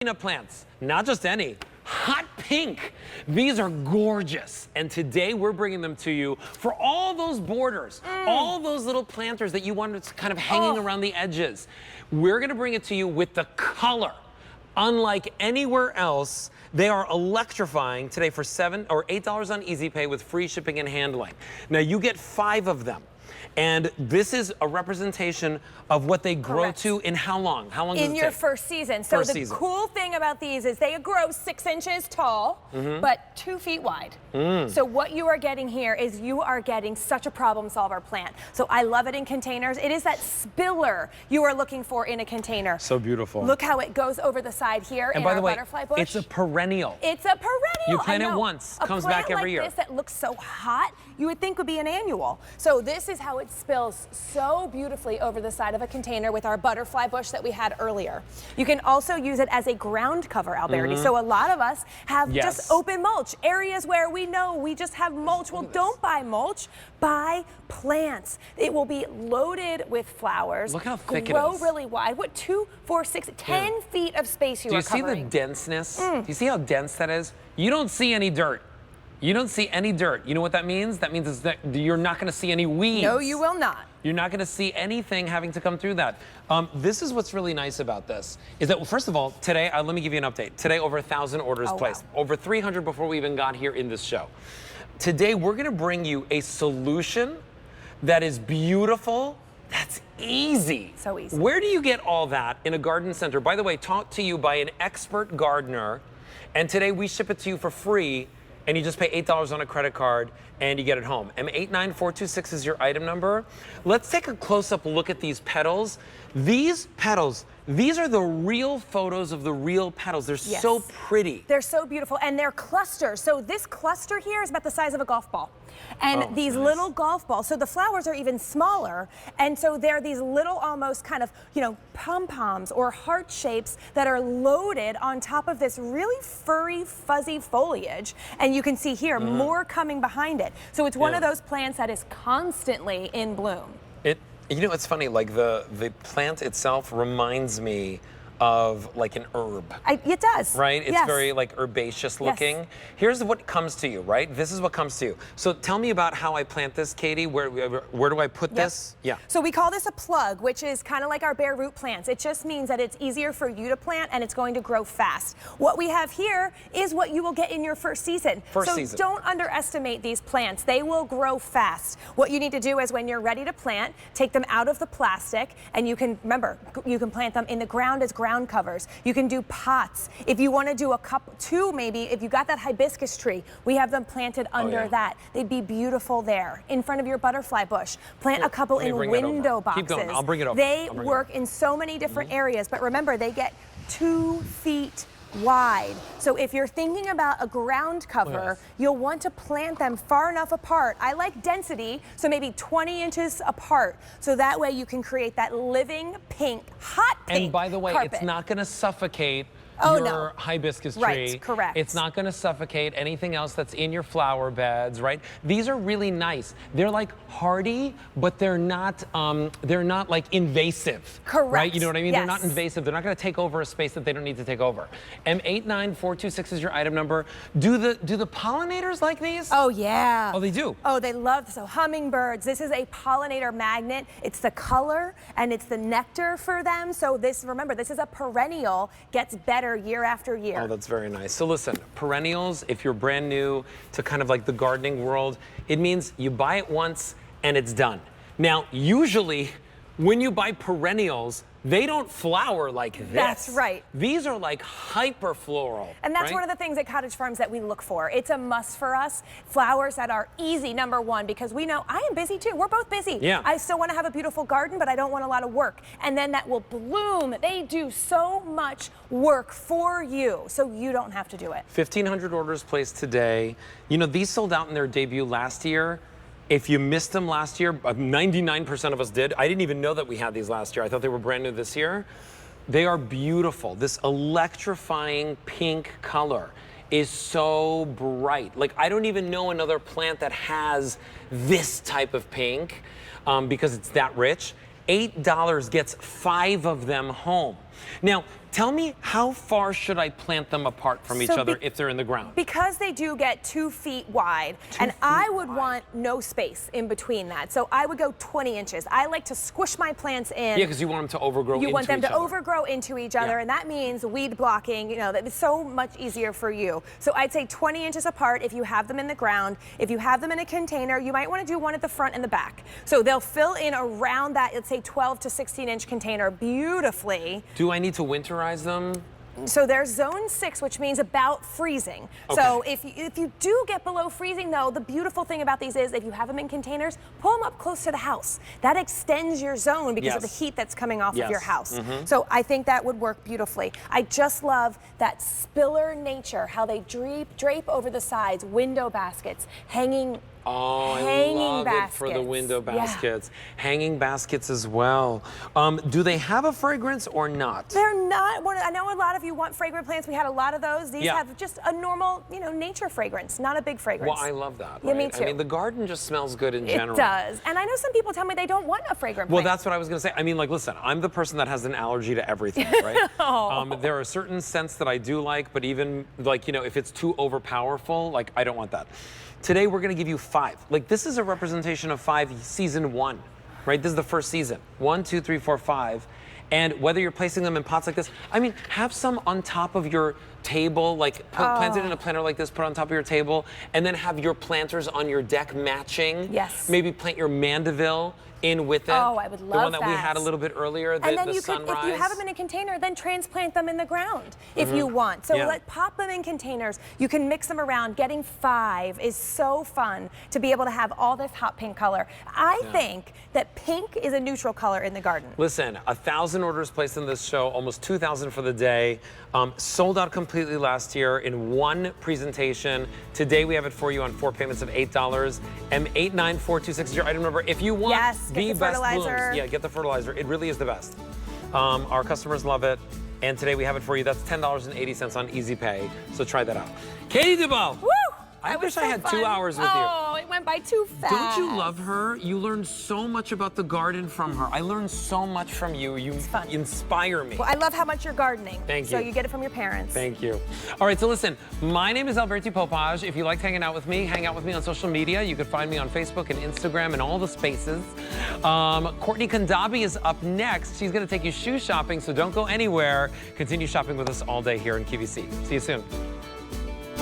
Plants, not just any, hot pink. These are gorgeous. And today we're bringing them to you for all those borders, all those little planters that you wanted to kind of hanging around the edges. We're gonna bring it to you with the color. Unlike anywhere else, they are electrifying today for $7 or $8 on Easy Pay with free shipping and handling. Now you get 5 of them. And this is a representation of what they grow to in how long? How long does it take? In your first season. So the cool thing about these is they grow 6 inches tall, but 2 feet wide. So what you are getting here is you are getting such a problem solver plant. So I love it in containers. It is that spiller you are looking for in a container. So beautiful. Look how it goes over the side here in our butterfly bush. It's a perennial. It's a perennial. You plant it once, comes back every year. A plant like this that looks so hot, you would think would be an annual. So this is how it spills so beautifully over the side of a container with our butterfly bush that we had earlier. You can also use it as a ground cover, Alberti. So a lot of us have just open mulch, areas where we know we just have mulch. Well, don't buy mulch, buy plants. It will be loaded with flowers. Look how thick it is. Grow really wide. What, 2, 4, 6, 10 feet of space you are covering. Do you see the denseness? Do you see how dense that is? You don't see any dirt. You don't see any dirt. You know what that means? That means that you're not going to see any weeds. No, you will not. You're not going to see anything having to come through that. This is what's really nice about this, is that, first of all, today, let me give you an update. Today, over 1,000 orders placed. Wow. Over 300 before we even got here in this show. Today, we're going to bring you a solution that is beautiful, that's easy. So easy. Where do you get all that in a garden center? By the way, taught to you by an expert gardener. And today, we ship it to you for free. And you just pay $8 on a credit card and you get it home. M89426 is your item number. Let's take a close-up look at these petals. These petals, these are the real photos of the real petals. They're so pretty. They're so beautiful, and they're clusters. So this cluster here is about the size of a golf ball. And these little golf balls, so the flowers are even smaller, and so they're these little almost kind of, you know, pom-poms or heart shapes that are loaded on top of this really furry, fuzzy foliage. And you can see here, more coming behind it. So it's one of those plants that is constantly in bloom. You know, it's funny, like the plant itself reminds me of like an herb. It does. Right? It's very like herbaceous looking. Here's what comes to you, right? This is what comes to you. So tell me about how I plant this, Katie. Where do I put this? Yeah. So we call this a plug, which is kind of like our bare root plants. It just means that it's easier for you to plant and it's going to grow fast. What we have here is what you will get in your first season. So don't underestimate these plants. They will grow fast. What you need to do is when you're ready to plant, take them out of the plastic, and you can, remember, you can plant them in the ground as ground covers. You can do pots. If you want to do a couple, 2 maybe, if you got that hibiscus tree, we have them planted under that. They'd be beautiful there. In front of your butterfly bush. Plant a couple in window boxes. Keep going. I'll bring it over. They work in so many different areas, but remember, they get 2 feet wide. So if you're thinking about a ground cover, you'll want to plant them far enough apart. I like density, so maybe 20 inches apart. So that way you can create that living pink, hot pink And by the way, carpet. It's not going to suffocate your hibiscus tree. Right, correct. It's not going to suffocate anything else that's in your flower beds, right? These are really nice. They're like hardy, but they're not like invasive. Correct. Right? You know what I mean? They're not invasive. They're not going to take over a space that they don't need to take over. M89426 is your item number. Do the pollinators like these? Oh yeah. Oh, they do? Oh, they love, so hummingbirds. This is a pollinator magnet. It's the color and it's the nectar for them. So this, remember, this is a perennial, gets better year after year. Oh, that's very nice. So listen, perennials, if you're brand new to kind of like the gardening world, it means you buy it once and it's done. Now, usually when you buy perennials, they don't flower like this. That's right. These are like hyper floral. And that's one of the things at Cottage Farms that we look for. It's a must for us. Flowers that are easy, number one, because we know I am busy too. We're both busy. Yeah. I still want to have a beautiful garden, but I don't want a lot of work. And then that will bloom. They do so much work for you, so you don't have to do it. 1,500 orders placed today. You know, these sold out in their debut last year. If you missed them last year, 99% of us did. I didn't even know that we had these last year. I thought they were brand new this year. They are beautiful. This electrifying pink color is so bright. Like, I don't even know another plant that has this type of pink because it's that rich. $8 gets 5 of them home. Now, tell me, how far should I plant them apart from each other if they're in the ground? Because they do get 2 feet wide, I would want no space in between that. So I would go 20 inches. I like to squish my plants in. Yeah, because you want them to overgrow into each other. You want them to overgrow into each other, and that means weed blocking, you know, that is so much easier for you. So I'd say 20 inches apart if you have them in the ground. If you have them in a container, you might want to do one at the front and the back. So they'll fill in around that, let's say 12 to 16 inch container beautifully. Do I need to winterize them? So they're zone 6, which means about freezing. Okay. So if you do get below freezing, though, the beautiful thing about these is if you have them in containers, pull them up close to the house. That extends your zone because of the heat that's coming off of your house. So I think that would work beautifully. I just love that spiller nature, how they drape over the sides, window baskets, hanging. Oh, I love it for the window baskets. Yeah. Hanging baskets as well. Do they have a fragrance or not? They're not. I know a lot of you want fragrant plants. We had a lot of those. These have just a normal, you know, nature fragrance, not a big fragrance. Well, I love that. Yeah, me too. I mean, the garden just smells good in general. It does. And I know some people tell me they don't want a fragrant plant. Well, that's what I was going to say. I mean, like, listen, I'm the person that has an allergy to everything, right? There are certain scents that I do like, but even, like, you know, if it's too overpowerful, like, I don't want that. Today, we're going to give you 5. Like, this is a representation of 5 season 1, right? This is the first season. 1, 2, 3, 4, 5. And whether you're placing them in pots like this, I mean, have some on top of your table, like plant it in a planter like this, put it on top of your table, and then have your planters on your deck matching. Yes. Maybe plant your mandeville in with it. Oh, I would love that. The one that we had a little bit earlier, and then the you sunrise. could, if you have them in a container, then transplant them in the ground if you want. So pop them in containers. You can mix them around. Getting 5 is so fun to be able to have all this hot pink color. I think that pink is a neutral color in the garden. Listen, 1,000 orders placed in this show, almost 2,000 for the day. Sold out completely last year in one presentation. Today we have it for you on 4 payments of $8. M894260 item number. If you want the best blooms, get the fertilizer. It really is the best. Our customers love it. And today we have it for you. That's $10.80 on Easy Pay. So try that out. Katie Duvall. Woo! I wish I had 2 hours with you. Oh, it went by too fast. Don't you love her? You learned so much about the garden from her. I learned so much from you. You inspire me. Well, I love how much you're gardening. Thank you. So you get it from your parents. Thank you. All right, so listen, my name is Alberti Popaj. If you liked hanging out with me, hang out with me on social media. You can find me on Facebook and Instagram and all the spaces. Courtney Kandabi is up next. She's going to take you shoe shopping, so don't go anywhere. Continue shopping with us all day here in QVC. See you soon.